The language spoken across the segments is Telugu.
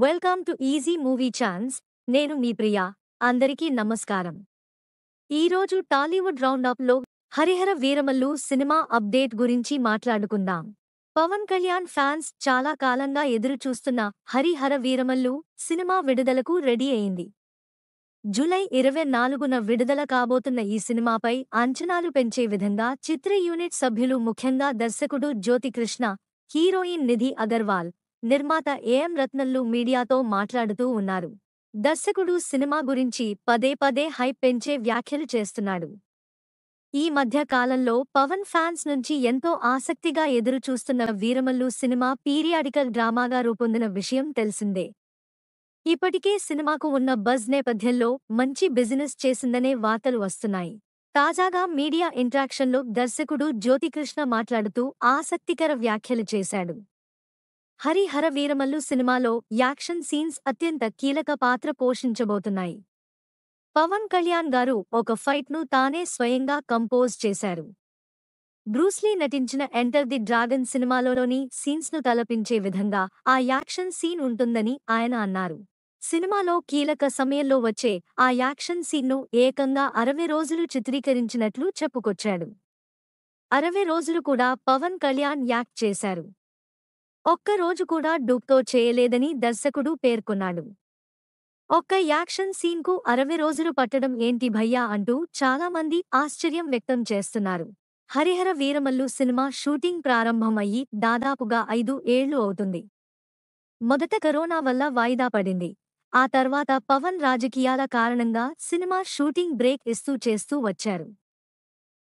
Welcome to easy movie chance. నేను మీ ప్రియా. అందరికీ నమస్కారం. ఈరోజు టాలీవుడ్ రౌండప్లో హరిహర వీరమల్లు సినిమా అప్డేట్ గురించి మాట్లాడుకుందాం. పవన్ కళ్యాణ్ ఫ్యాన్స్ చాలా కాలంగా ఎదురు చూస్తున్న హరిహర వీరమల్లు సినిమా విడుదలకు రెడీ అయింది. జూలై 24న విడుదల కాబోతున్న ఈ సినిమాపై అంచనాలు పెంచే విధంగా చిత్ర యూనిట్ సభ్యులు, ముఖ్యంగా దర్శకుడు జ్యోతికృష్ణ, హీరోయిన్ నిధి అగర్వాల్, నిర్మాత ఏఎం రత్నల్లు మీడియాతో మాట్లాడుతూ ఉన్నారు. దర్శకుడు సినిమా గురించి పదే పదే హైప్ పెంచే వ్యాఖ్యలు చేస్తున్నాడు. ఈ మధ్య కాలంలో పవన్ ఫ్యాన్స్ నుంచి ఎంతో ఆసక్తిగా ఎదురు చూస్తున్న వీరమల్లు సినిమా పీరియాడికల్ డ్రామాగా రూపొందిన విషయం తెలిసిందే. ఇప్పటికే సినిమాకు ఉన్న బజ్ నేపథ్యంలో మంచి బిజినెస్ చేసిందనే వార్తలు వస్తున్నాయి. తాజాగా మీడియా ఇంటరాక్షన్లో దర్శకుడు జ్యోతికృష్ణ మాట్లాడుతూ ఆసక్తికర వ్యాఖ్యలు చేశాడు. హరిహర వీరమల్లు సినిమాలో యాక్షన్ సీన్స్ అత్యంత కీలక పాత్ర పోషించబోతున్నాయి. పవన్ కళ్యాణ్ గారు ఒక ఫైట్ను తానే స్వయంగా కంపోజ్ చేశారు. బ్రూస్లీ నటించిన ఎంటర్ ది డ్రాగన్ సినిమాలోని సీన్స్ను తలపించే విధంగా ఆ యాక్షన్ సీన్ ఉంటుందని ఆయన అన్నారు. సినిమాలో కీలక సమయంలో వచ్చే ఆ యాక్షన్ సీన్ను ఏకంగా 60 రోజులు చిత్రీకరించినట్లు చెప్పుకొచ్చాడు. 60 రోజులు కూడా పవన్ కళ్యాణ్ యాక్ట్ చేశారు. ఒక్క రోజు కూడా డూప్తో చేయలేదని దర్శకుడు పేర్కొన్నాడు. ఒక్క యాక్షన్ సీన్కు 60 రోజులు పట్టడం ఏంటి భయ్యా అంటూ చాలామంది ఆశ్చర్యం వ్యక్తం చేస్తున్నారు. హరిహర వీరమల్లు సినిమా షూటింగ్ ప్రారంభం అయ్యి దాదాపుగా 5 ఏళ్లు అవుతుంది. మొదట కరోనా వల్ల వాయిదా పడింది. ఆ తర్వాత పవన్ రాజకీయాల కారణంగా సినిమా షూటింగ్ బ్రేక్ ఇస్తూ చేస్తూ వచ్చారు.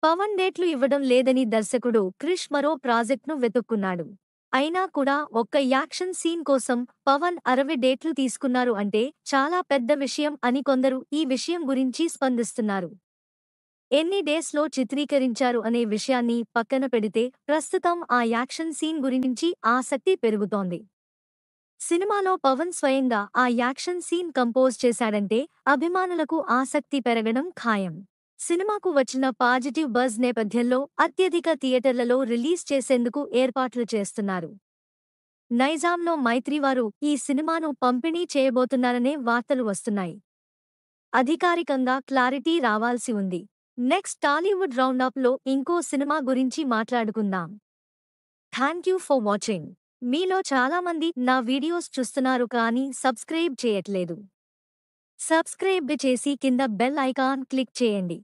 పవన్ డేట్లు ఇవ్వడం లేదని దర్శకుడు క్రిష్ మరో ప్రాజెక్ట్ను వెతుక్కున్నాడు. అయినా కూడా ఒక్క యాక్షన్ సీన్ కోసం పవన్ 60 డేట్లు తీసుకున్నారు అంటే చాలా పెద్ద విషయం అని కొందరు ఈ విషయం గురించి స్పందిస్తున్నారు. ఎన్ని డేస్లో చిత్రీకరించారు అనే విషయాన్ని పక్కన పెడితే ప్రస్తుతం ఆ యాక్షన్ సీన్ గురించి ఆసక్తి పెరుగుతోంది. సినిమాలో పవన్ స్వయంగా ఆ యాక్షన్ సీన్ కంపోజ్ చేశాడంటే అభిమానులకు ఆసక్తి పెరగడం ఖాయం. సినిమాకు వచ్చిన పాజిటివ్ బజ్ నేపథ్యంలో అత్యధిక థియేటర్లలో రిలీజ్ చేసేందుకు ఏర్పాట్లు చేస్తున్నారు. నైజాంలో మైత్రివారు ఈ సినిమాను పంపిణీ చేయబోతున్నారనే వార్తలు వస్తున్నాయి. అధికారికంగా క్లారిటీ రావాల్సి ఉంది. నెక్స్ట్ టాలీవుడ్ రౌండప్లో ఇంకో సినిమా గురించి మాట్లాడుకుందాం. Thank you for watching. మీలో చాలామంది నా వీడియోస్ చూస్తున్నారు కానీ సబ్స్క్రైబ్ చేయట్లేదు. సబ్స్క్రైబ్ చేసి కింద బెల్ ఐకాన్ క్లిక్ చేయండి.